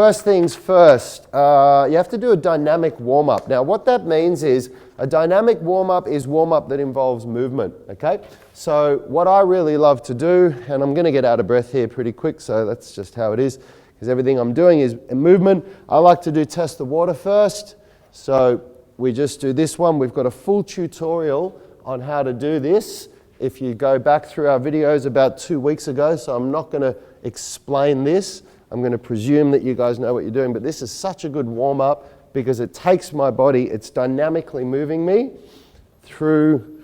first things first, you have to do a dynamic warm-up. Now what that means is a dynamic warm-up is warm-up that involves movement, okay? So what I really love to do, and I'm going to get out of breath here pretty quick, so that's just how it is, because everything I'm doing is movement. I like to do test the water first. So we just do this one. We've got a full tutorial on how to do this if you go back through our videos about 2 weeks ago, so I'm not going to explain this. I'm going to presume that you guys know what you're doing, but this is such a good warm-up because it takes my body, it's dynamically moving me through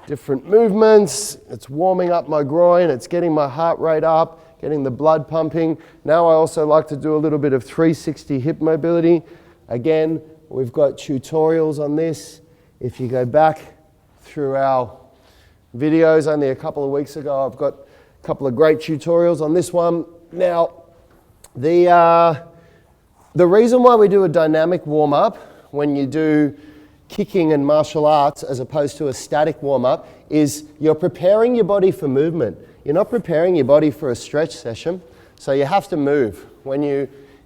different movements. It's warming up my groin, it's getting my heart rate up, getting the blood pumping. Now I also like to do a little bit of 360 hip mobility. Again, we've got tutorials on this. If you go back through our videos only a couple of weeks ago, I've got a couple of great tutorials on this one. Now, the reason why we do a dynamic warm-up when you do kicking and martial arts as opposed to a static warm-up is you're preparing your body for movement. You're not preparing your body for a stretch session, so you have to move.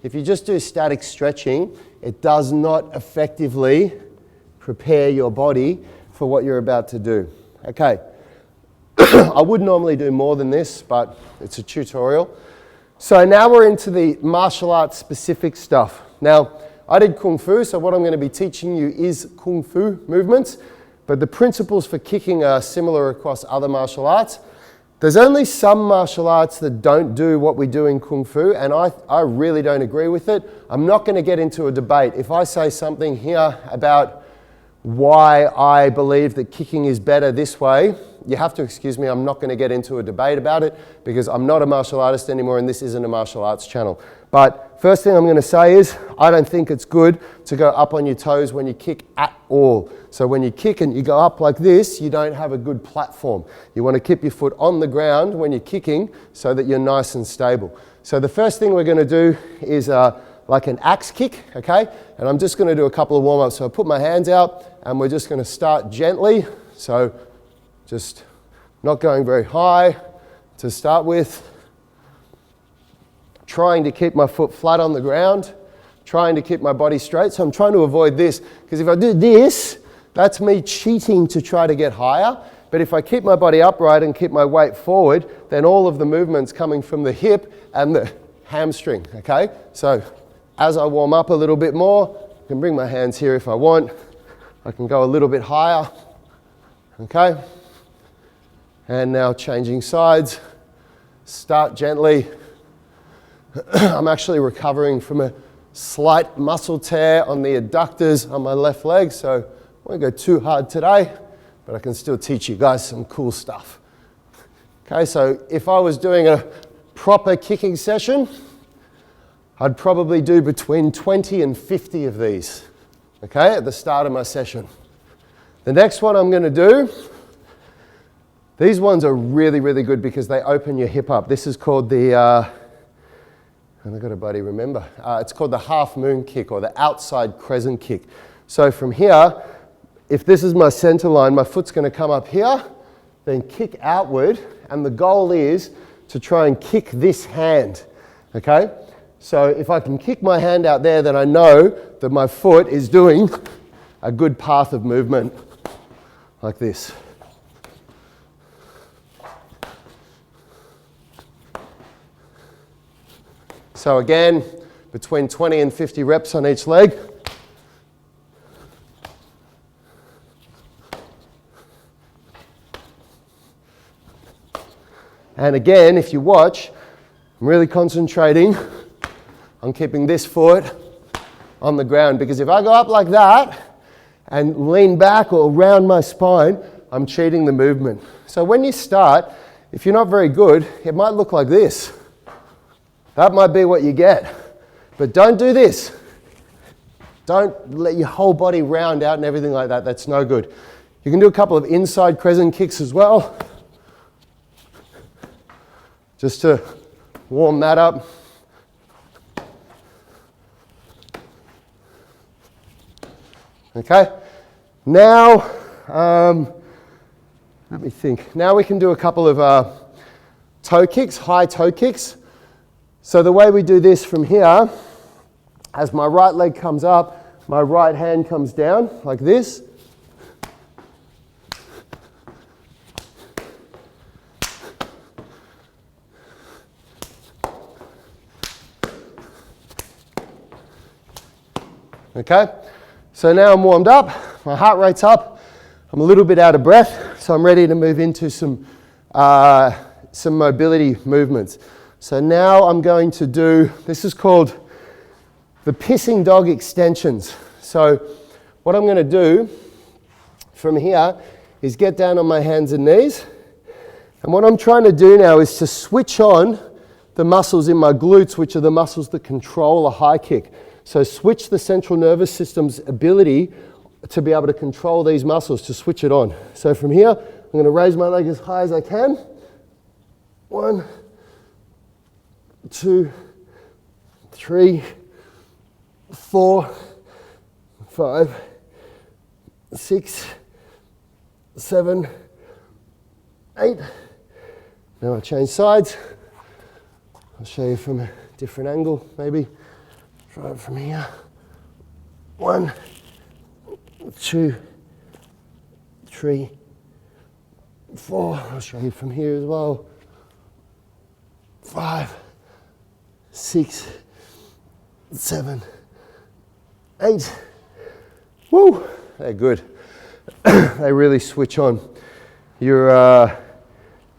If you just do static stretching, it does not effectively prepare your body for what you're about to do. Okay. I would normally do more than this, but it's a tutorial. So now we're into the martial arts specific stuff. Now, I did Kung Fu, so what I'm going to be teaching you is Kung Fu movements, but the principles for kicking are similar across other martial arts. There's only some martial arts that don't do what we do in Kung Fu, and I really don't agree with it. I'm not going to get into a debate. If I say something here about why I believe that kicking is better this way, you have to excuse me, I'm not going to get into a debate about it because I'm not a martial artist anymore and this isn't a martial arts channel. But first thing I'm going to say is I don't think it's good to go up on your toes when you kick at all. So when you kick and you go up like this, you don't have a good platform. You want to keep your foot on the ground when you're kicking so that you're nice and stable. So the first thing we're going to do is like an axe kick, okay? And I'm just going to do a couple of warm-ups. So I put my hands out and we're just going to start gently. So just not going very high to start with. Trying to keep my foot flat on the ground. Trying to keep my body straight. So I'm trying to avoid this, because if I do this, that's me cheating to try to get higher. But if I keep my body upright and keep my weight forward, then all of the movement's coming from the hip and the hamstring, okay? So as I warm up a little bit more, I can bring my hands here if I want. I can go a little bit higher, okay? And now changing sides. Start gently. I'm actually recovering from a slight muscle tear on the adductors on my left leg, so I won't go too hard today, but I can still teach you guys some cool stuff. Okay, so if I was doing a proper kicking session, I'd probably do between 20 and 50 of these, okay, at the start of my session. The next one I'm going to do, these ones are really, really good because they open your hip up. This is called the, and I've got a buddy remember, it's called the half moon kick or the outside crescent kick. So from here, if this is my center line, my foot's going to come up here, then kick outward, and the goal is to try and kick this hand, okay? So if I can kick my hand out there, then I know that my foot is doing a good path of movement, like this. So again, between 20 and 50 reps on each leg. And again, if you watch, I'm really concentrating on keeping this foot on the ground, because if I go up like that and lean back or round my spine, I'm cheating the movement. So when you start, if you're not very good, it might look like this. That might be what you get. But don't do this. Don't let your whole body round out and everything like that. That's no good. You can do a couple of inside crescent kicks as well, just to warm that up. Okay, now, let me think. Now we can do a couple of toe kicks, high toe kicks. So the way we do this from here As my right leg comes up, my right hand comes down like this. Okay, so now I'm warmed up, my heart rate's up, I'm a little bit out of breath, so I'm ready to move into some mobility movements. So now I'm going to do, this is called the pissing dog extensions. So what I'm going to do from here is get down on my hands and knees, and what I'm trying to do now is to switch on the muscles in my glutes, which are the muscles that control a high kick. So switch the central nervous system's ability to be able to control these muscles, to switch it on. So from here, I'm going to raise my leg as high as I can. 1, 2, 3, 4, 5, 6, 7, 8. Now I'll change sides. I'll show you from a different angle, maybe. Try it from here. 1, 2, 3, 4. I'll show you from here as well. 5, 6, 7, 8. Woo! They're good. They really switch on your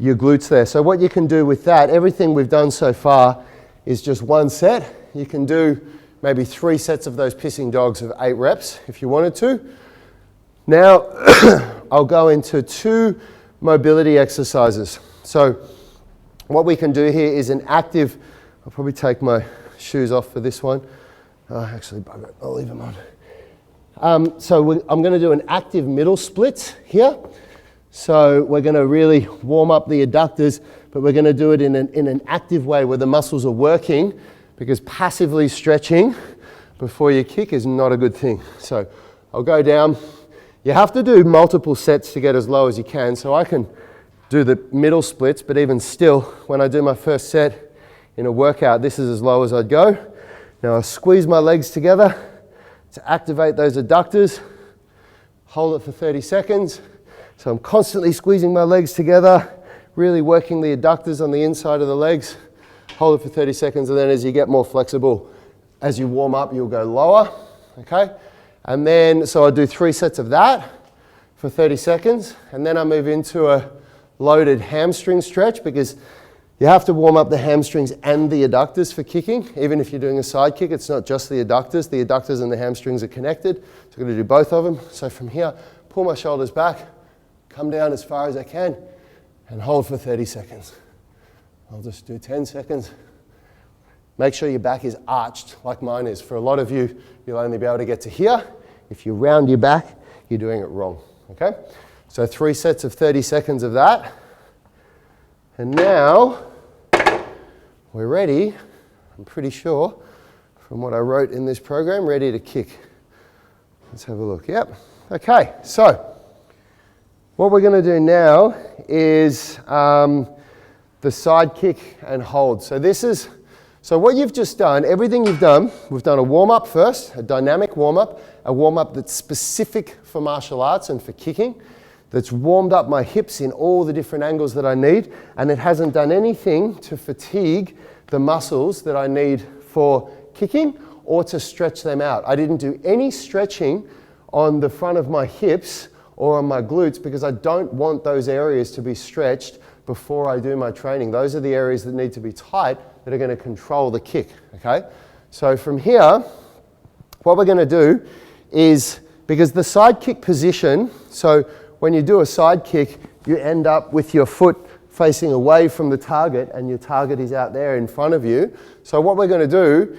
glutes there. So what you can do with that, everything we've done so far is just one set. You can do maybe 3 sets of those pissing dogs of 8 reps if you wanted to. Now I'll go into 2 mobility exercises. So what we can do here is an active, I'll probably take my shoes off for this one. Actually, bugger it, I'll leave them on. I'm going to do an active middle split here. So we're going to really warm up the adductors, but we're going to do it in an active way where the muscles are working, because passively stretching before you kick is not a good thing. So I'll go down. You have to do multiple sets to get as low as you can. So I can do the middle splits, but even still, when I do my first set in a workout, this is as low as I'd go. Now I squeeze my legs together to activate those adductors. Hold it for 30 seconds. So I'm constantly squeezing my legs together, really working the adductors on the inside of the legs. Hold it for 30 seconds, and then as you get more flexible, as you warm up, you'll go lower, okay? And then, so I do 3 sets of that for 30 seconds, and then I move into a loaded hamstring stretch, because you have to warm up the hamstrings and the adductors for kicking. Even if you're doing a side kick, it's not just the adductors. The adductors and the hamstrings are connected, so I'm going to do both of them. So from here, pull my shoulders back, come down as far as I can, and hold for 30 seconds. I'll just do 10 seconds. Make sure your back is arched like mine is. For a lot of you, you'll only be able to get to here. If you round your back, you're doing it wrong, okay? So 3 sets of 30 seconds of that. And now, we're ready, I'm pretty sure, from what I wrote in this program, ready to kick. Let's have a look, yep. Okay, so what we're going to do now is the side kick and hold. So what you've just done, everything you've done, we've done a warm-up first, a dynamic warm-up, a warm-up that's specific for martial arts and for kicking, that's warmed up my hips in all the different angles that I need, and it hasn't done anything to fatigue the muscles that I need for kicking or to stretch them out. I didn't do any stretching on the front of my hips or on my glutes, because I don't want those areas to be stretched before I do my training. Those are the areas that need to be tight, that are going to control the kick, okay? So from here, what we're going to do is, because the side kick position, so when you do a side kick, you end up with your foot facing away from the target, and your target is out there in front of you. So what we're going to do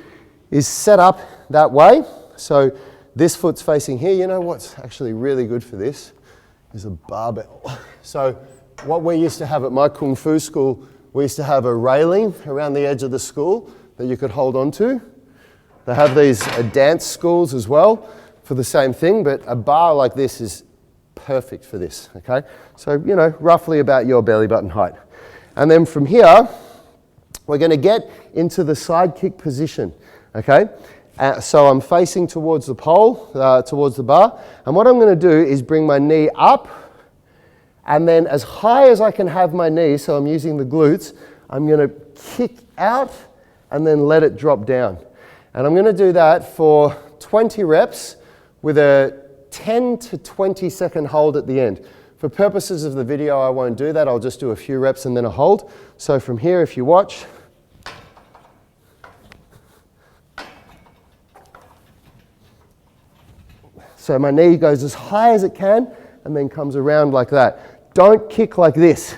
is set up that way. So this foot's facing here. You know what's actually really good for this is a barbell. So what we used to have at my Kung Fu school, we used to have a railing around the edge of the school that you could hold on to. They have these dance schools as well for the same thing, but a bar like this is perfect for this, okay? So, you know, roughly about your belly button height. And then from here, we're going to get into the side kick position, okay? So I'm facing towards the pole, towards the bar. And what I'm going to do is bring my knee up, and then as high as I can have my knee, so I'm using the glutes, I'm going to kick out and then let it drop down. And I'm going to do that for 20 reps with a 10 to 20 second hold at the end. For purposes of the video, I won't do that. I'll just do a few reps and then a hold. So from here, if you watch, so my knee goes as high as it can and then comes around like that. Don't kick like this.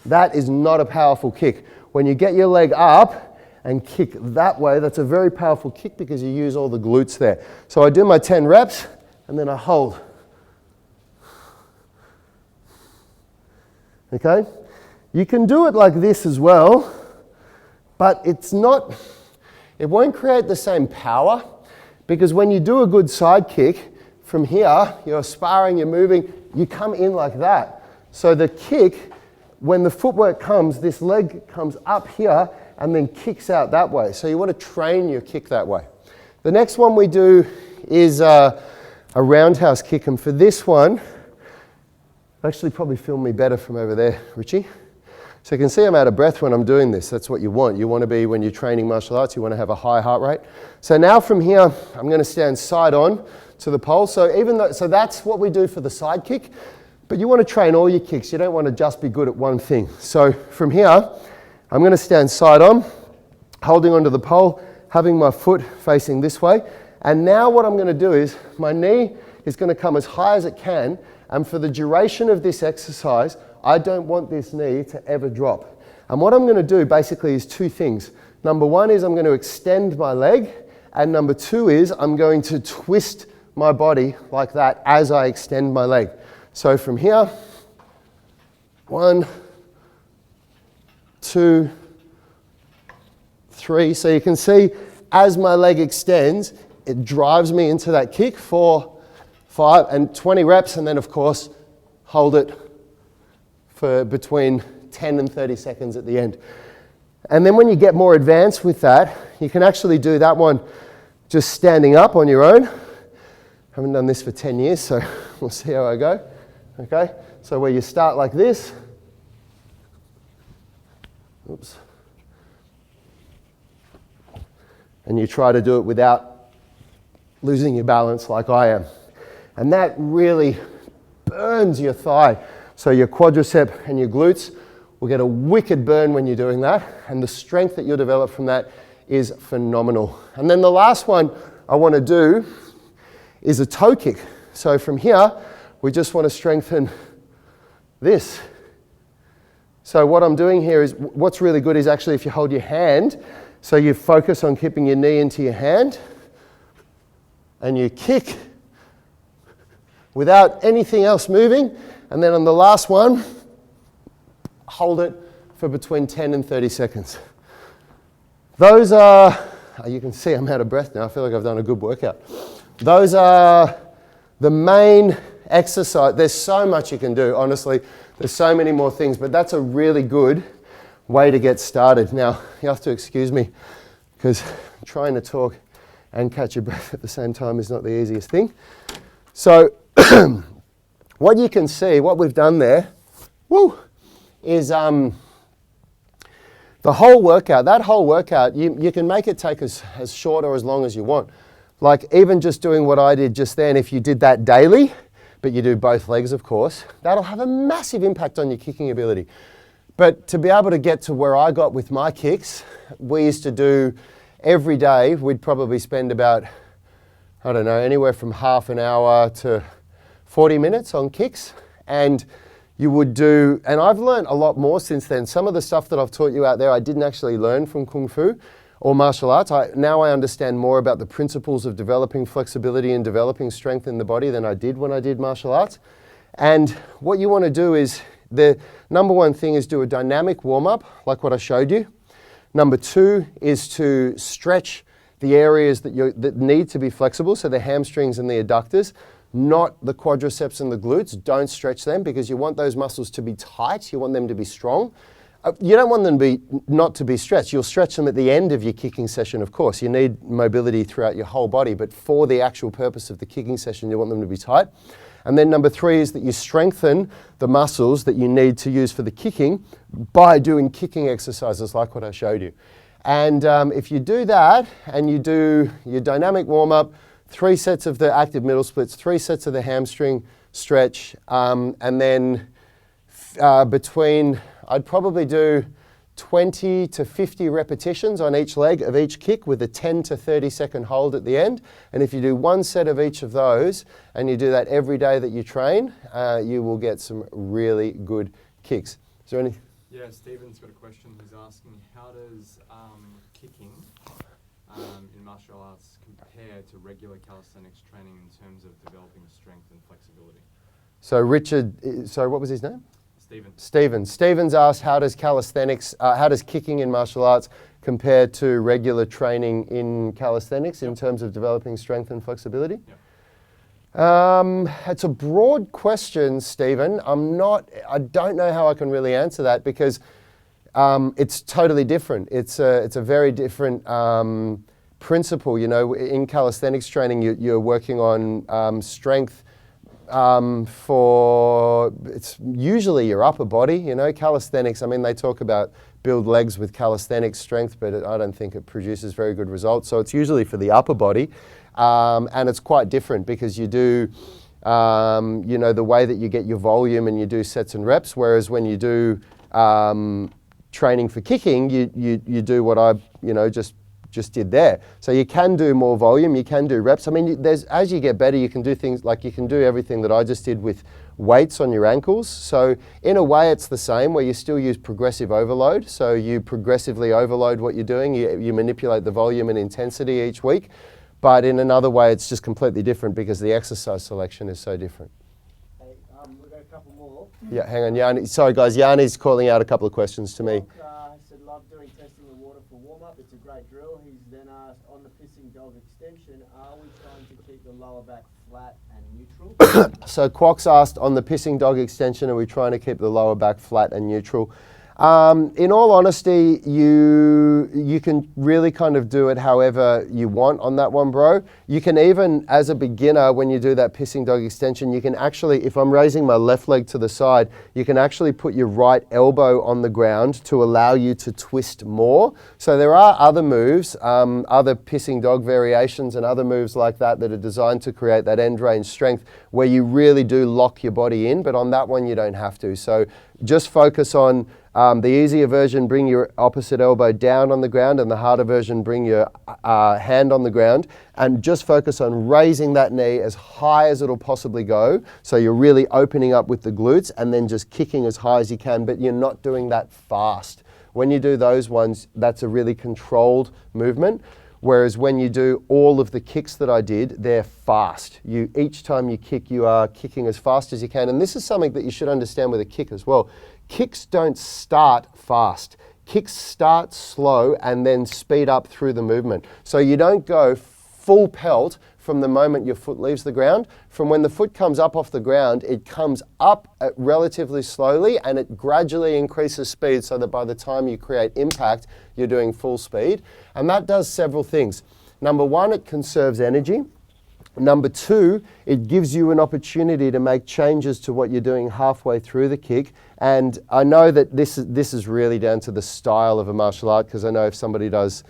That is not a powerful kick. When you get your leg up and kick that way, that's a very powerful kick because you use all the glutes there. So I do my 10 reps and then I hold. Okay? You can do it like this as well, but it won't create the same power, because when you do a good side kick, from here, you're sparring, you're moving, you come in like that. So the kick, when the footwork comes, this leg comes up here and then kicks out that way. So you want to train your kick that way. The next one we do is a roundhouse kick, and for this one, actually probably film me better from over there, Richie. So you can see I'm out of breath when I'm doing this. That's what you want. You want to be, when you're training martial arts, you want to have a high heart rate. So now from here, I'm going to stand side on to the pole. So that's what we do for the side kick, but you want to train all your kicks. You don't want to just be good at one thing. So from here, I'm going to stand side on, holding onto the pole, having my foot facing this way. And now what I'm going to do is my knee is going to come as high as it can. And for the duration of this exercise, I don't want this knee to ever drop. And what I'm going to do basically is two things. Number one is I'm going to extend my leg. And number two is I'm going to twist my body like that as I extend my leg. So from here, 1, 2, 3. So you can see as my leg extends, it drives me into that kick. 4, 5, and 20 reps, and then of course hold it for between 10 and 30 seconds at the end. And then when you get more advanced with that, you can actually do that one just standing up on your own. I haven't done this for 10 years, so we'll see how I go. Okay, so where you start like this, oops, and you try to do it without losing your balance like I am. And that really burns your thigh. So your quadricep and your glutes will get a wicked burn when you're doing that. And the strength that you'll develop from that is phenomenal. And then the last one I want to do is a toe kick. So from here, we just want to strengthen this. So what I'm doing here is, what's really good is actually if you hold your hand, so you focus on keeping your knee into your hand, and you kick without anything else moving, and then on the last one, hold it for between 10 and 30 seconds. Those are, you can see I'm out of breath now, I feel like I've done a good workout. Those are the main exercise. There's so much you can do, honestly. There's so many more things, but that's a really good way to get started. Now, you have to excuse me, because trying to talk and catch your breath at the same time is not the easiest thing. So, what you can see, what we've done there, is the whole workout. That whole workout, you can make it take as short or as long as you want. Like even just doing what I did just then, if you did that daily, but you do both legs, of course, that'll have a massive impact on your kicking ability. But to be able to get to where I got with my kicks, we used to do every day, we'd probably spend about, I don't know, anywhere from half an hour to 40 minutes on kicks. And you would do, and I've learned a lot more since then. Some of the stuff that I've taught you out there, I didn't actually learn from Kung Fu or martial arts. Now I understand more about the principles of developing flexibility and developing strength in the body than I did when I did martial arts. And what you want to do is, the number one thing is do a dynamic warm-up, like what I showed you. Number two is to stretch the areas that need to be flexible, so the hamstrings and the adductors, not the quadriceps and the glutes. Don't stretch them because you want those muscles to be tight. You want them to be strong. You don't want them not to be stretched. You'll stretch them at the end of your kicking session, of course. You need mobility throughout your whole body, but for the actual purpose of the kicking session, you want them to be tight. And then number 3 is that you strengthen the muscles that you need to use for the kicking by doing kicking exercises like what I showed you. And if you do that and you do your dynamic warm-up, 3 sets of the active middle splits, 3 sets of the hamstring stretch, and then I'd probably do 20 to 50 repetitions on each leg of each kick with a 10 to 30 second hold at the end. And if you do 1 set of each of those and you do that every day that you train, you will get some really good kicks. Is there any? Yeah, Stephen's got a question. He's asking, how does kicking in martial arts compare to regular calisthenics training in terms of developing strength and flexibility? So Richard, sorry, what was his name? Stephen. Steven's asked, how does kicking in martial arts compare to regular training in calisthenics in terms of developing strength and flexibility? It's a broad question, Stephen. I don't know how I can really answer that because it's totally different. It's a very different principle. You know, in calisthenics training, you're working on strength. It's usually your upper body, you know, calisthenics. I mean, they talk about build legs with calisthenics strength, but I don't think it produces very good results. So it's usually for the upper body, and it's quite different because you do, you know, the way that you get your volume and you do sets and reps. Whereas when you do training for kicking, you do what I, you know, just did there. So you can do more volume, you can do reps. I mean, as you get better, you can do things like you can do everything that I just did with weights on your ankles. So in a way, it's the same where you still use progressive overload. So you progressively overload what you're doing. You manipulate the volume and intensity each week. But in another way, it's just completely different because the exercise selection is so different. Hey, we've got a couple more. Yeah, hang on, Yanni. Sorry, guys. Yanni's calling out a couple of questions to me. Said, love doing testing the water for warm-up. It's a great drill. He's then asked, on the pissing dog extension, are we trying to keep the lower back flat and neutral? So Quox asked, on the pissing dog extension, are we trying to keep the lower back flat and neutral? In all honesty, you can really kind of do it however you want on that one, bro. You can even, as a beginner, when you do that pissing dog extension, you can actually, if I'm raising my left leg to the side, you can actually put your right elbow on the ground to allow you to twist more. So there are other moves, other pissing dog variations and other moves like that that are designed to create that end range strength where you really do lock your body in, but on that one you don't have to. So just focus on the easier version, bring your opposite elbow down on the ground, and the harder version, bring your hand on the ground, and just focus on raising that knee as high as it'll possibly go. So you're really opening up with the glutes and then just kicking as high as you can, but you're not doing that fast. When you do those ones, that's a really controlled movement. Whereas when you do all of the kicks that I did, they're fast. Each time you kick, you are kicking as fast as you can. And this is something that you should understand with a kick as well. Kicks don't start fast. Kicks start slow and then speed up through the movement. So you don't go full pelt from the moment your foot leaves the ground. From when the foot comes up off the ground, it comes up relatively slowly and it gradually increases speed so that by the time you create impact, you're doing full speed. And that does several things. Number one, it conserves energy. Number two, it gives you an opportunity to make changes to what you're doing halfway through the kick. And I know that this is really down to the style of a martial art, because I know if somebody does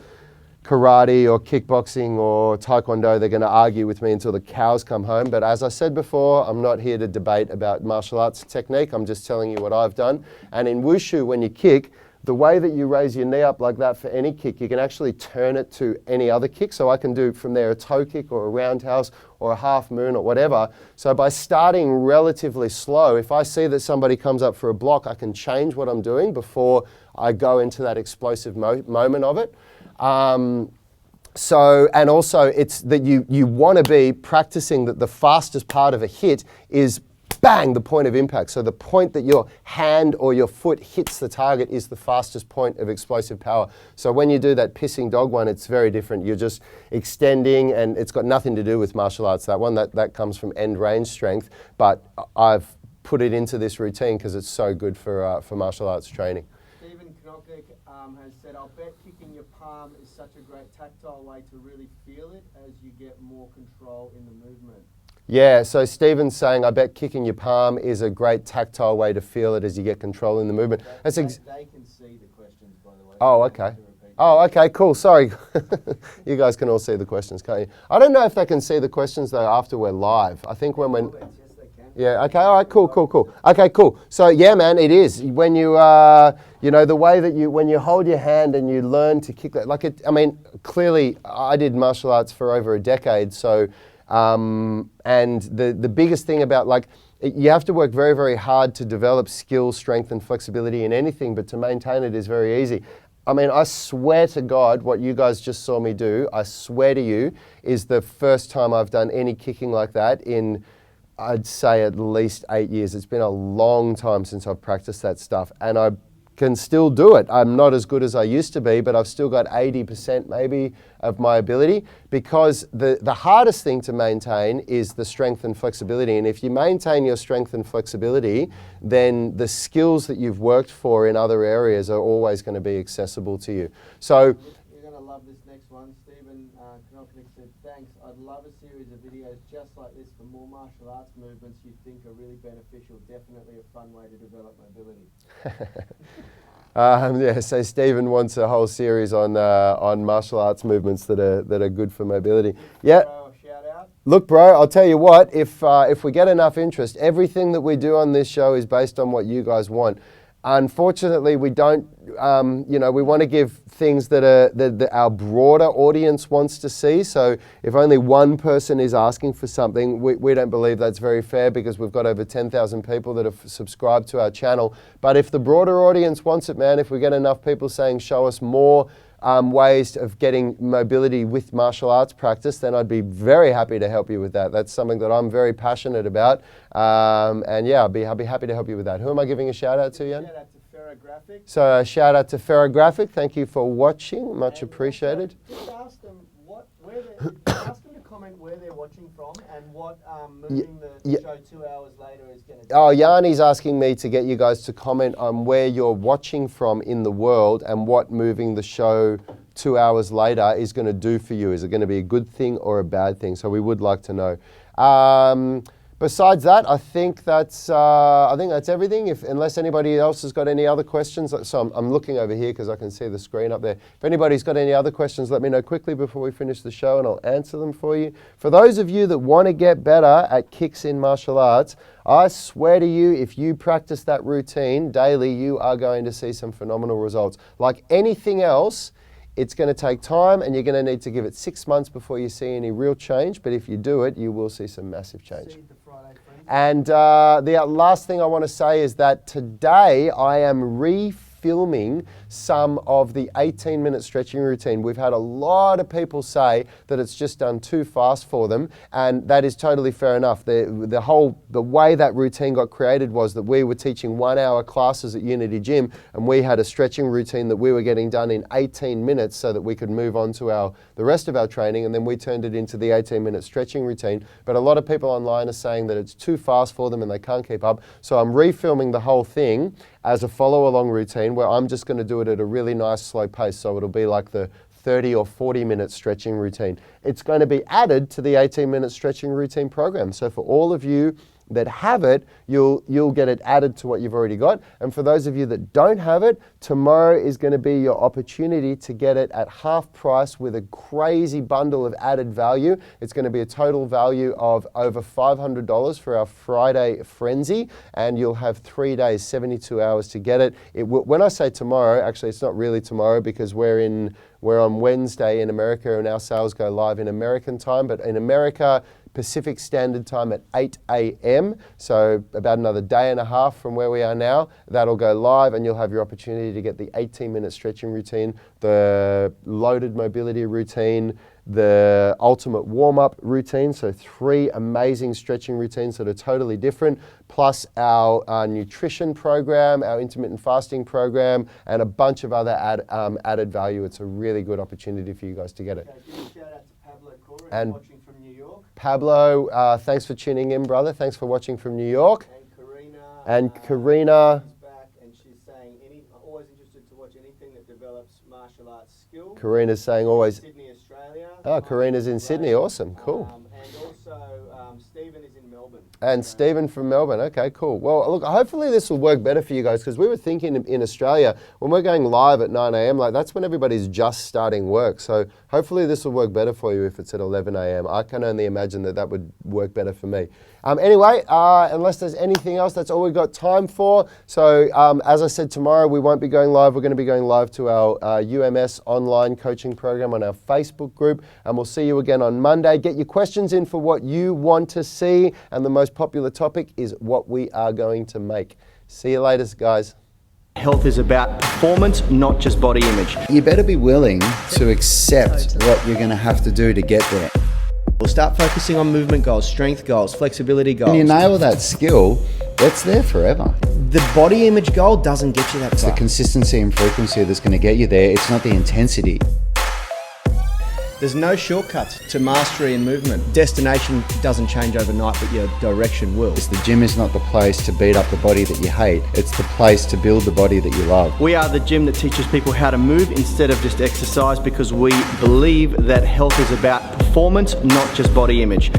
karate or kickboxing or taekwondo, they're going to argue with me until the cows come home. But as I said before, I'm not here to debate about martial arts technique. I'm just telling you what I've done. And in wushu, when you kick, the way that you raise your knee up like that for any kick, you can actually turn it to any other kick. So I can do from there a toe kick or a roundhouse or a half moon or whatever. So by starting relatively slow, if I see that somebody comes up for a block, I can change what I'm doing before I go into that explosive moment of it. And also it's that you want to be practicing that the fastest part of a hit is bang, the point of impact. So the point that your hand or your foot hits the target is the fastest point of explosive power. So when you do that pissing dog one, it's very different. You're just extending, and it's got nothing to do with martial arts, that one. That comes from end range strength. But I've put it into this routine because it's so good for martial arts training. Stephen, topic has said, I'll bet kicking your palm is such a great tactile way to really feel it as you get more control in the movement. Yeah, so Stephen's saying, I bet kicking your palm is a great tactile way to feel it as you get control in the movement. They can see the questions, by the way. Oh, okay. Oh, okay, cool. Sorry. You guys can all see the questions, can't you? I don't know if they can see the questions, though, after we're live. I think when we're... Yes, they can. Yeah, okay, all right, cool. Okay, cool. So, yeah, man, it is. When you, you know, the way that when you hold your hand and you learn to kick that, like it, I mean, clearly I did martial arts for over a decade, so... and the biggest thing about, like, you have to work very, very hard to develop skill, strength, and flexibility in anything, but to maintain it is very easy. I mean, I swear to God, what you guys just saw me do, I swear to you, is the first time I've done any kicking like that in, I'd say, at least 8 years. It's been a long time since I've practiced that stuff, and I can still do it. I'm not as good as I used to be, but I've still got 80% maybe of my ability, because the hardest thing to maintain is the strength and flexibility. And if you maintain your strength and flexibility, then the skills that you've worked for in other areas are always going to be accessible to you. So you're going to love this next one. Stephen Knopnick said, thanks. I'd love a series of videos just like this for more martial arts movements you think are really beneficial. Definitely a fun way to develop mobility. Yeah, so Stephen wants a whole series on martial arts movements that are good for mobility. Yeah. Bro, shout out. Look, bro, I'll tell you what. If we get enough interest, everything that we do on this show is based on what you guys want. Unfortunately, we don't. You know, we want to give things that our broader audience wants to see. So if only one person is asking for something, we don't believe that's very fair, because we've got over 10,000 people that have subscribed to our channel. But if the broader audience wants it, man, if we get enough people saying, show us more ways of getting mobility with martial arts practice, then I'd be very happy to help you with that. That's something that I'm very passionate about. And yeah, I'll be happy to help you with that. Who am I giving a shout out to, Jan? Shout out to Ferrographic. So shout out to Ferrographic. Thank you for watching. Much appreciated. Just ask them ask them to comment where they're watching from and what moving the show 2 hours later is going to do. Oh, Yanni's asking me to get you guys to comment on where you're watching from in the world and what moving the show 2 hours later is going to do for you. Is it going to be a good thing or a bad thing? So we would like to know. Besides that, I think that's everything. Unless anybody else has got any other questions, so I'm looking over here because I can see the screen up there. If anybody's got any other questions, let me know quickly before we finish the show, and I'll answer them for you. For those of you that want to get better at kicks in martial arts, I swear to you, if you practice that routine daily, you are going to see some phenomenal results. Like anything else, it's going to take time, and you're going to need to give it 6 months before you see any real change. But if you do it, you will see some massive change. And the last thing I want to say is that today I am refilming some of the 18-minute stretching routine. We've had a lot of people say that it's just done too fast for them, and that is totally fair enough. The way that routine got created was that we were teaching 1 hour classes at Unity Gym, and we had a stretching routine that we were getting done in 18 minutes so that we could move on to the rest of our training, and then we turned it into the 18-minute stretching routine. But a lot of people online are saying that it's too fast for them and they can't keep up. So I'm refilming the whole thing as a follow-along routine where I'm just going to do it at a really nice slow pace. So it'll be like the 30 or 40-minute stretching routine. It's going to be added to the 18-minute stretching routine program. So for all of you that have it, you'll get it added to what you've already got. And for those of you that don't have it, tomorrow is going to be your opportunity to get it at half price with a crazy bundle of added value. It's going to be a total value of over $500 for our Friday frenzy, and you'll have 3 days, 72 hours to get it. When I say tomorrow, actually it's not really tomorrow, because we're on Wednesday in America, and our sales go live in American time, but in America, Pacific Standard Time at 8 a.m. So about another day and a half from where we are now, that'll go live, and you'll have your opportunity to get the 18-minute stretching routine, the loaded mobility routine, the ultimate warm-up routine. So 3 amazing stretching routines that are totally different, plus our nutrition program, our intermittent fasting program, and a bunch of other added value. It's a really good opportunity for you guys to get it. Okay, give a shout out to Pablo Cora, And watching from New York. Pablo, thanks for tuning in, brother. Thanks for watching from New York. And Karina. Karina. She's back, and she's saying, always interested to watch anything skill. Karina's saying always. Sydney, Australia. Oh, Karina's in Sydney. Awesome. Cool. And also Stephen is in Melbourne. And Stephen from Melbourne. Okay, cool. Well, look, hopefully this will work better for you guys, because we were thinking in Australia, when we're going live at 9 a.m, like that's when everybody's just starting work. So hopefully this will work better for you if it's at 11 a.m. I can only imagine that that would work better for me. Anyway, unless there's anything else, that's all we've got time for. So as I said, tomorrow we won't be going live. We're going to be going live to our UMS online coaching program on our Facebook group, and we'll see you again on Monday. Get your questions in for what you want to see, and the most popular topic is what we are going to make. See you later, guys. Health is about performance, not just body image. You better be willing to accept what you're going to have to do to get there. We'll start focusing on movement goals, strength goals, flexibility goals. When you nail that skill, it's there forever. The body image goal doesn't get you that It's far. the consistency and frequency that's going to get you there. It's not the intensity. There's no shortcuts to mastery and movement. Destination doesn't change overnight, but your direction will. The gym is not the place to beat up the body that you hate. It's the place to build the body that you love. We are the gym that teaches people how to move instead of just exercise, because we believe that health is about performance, not just body image.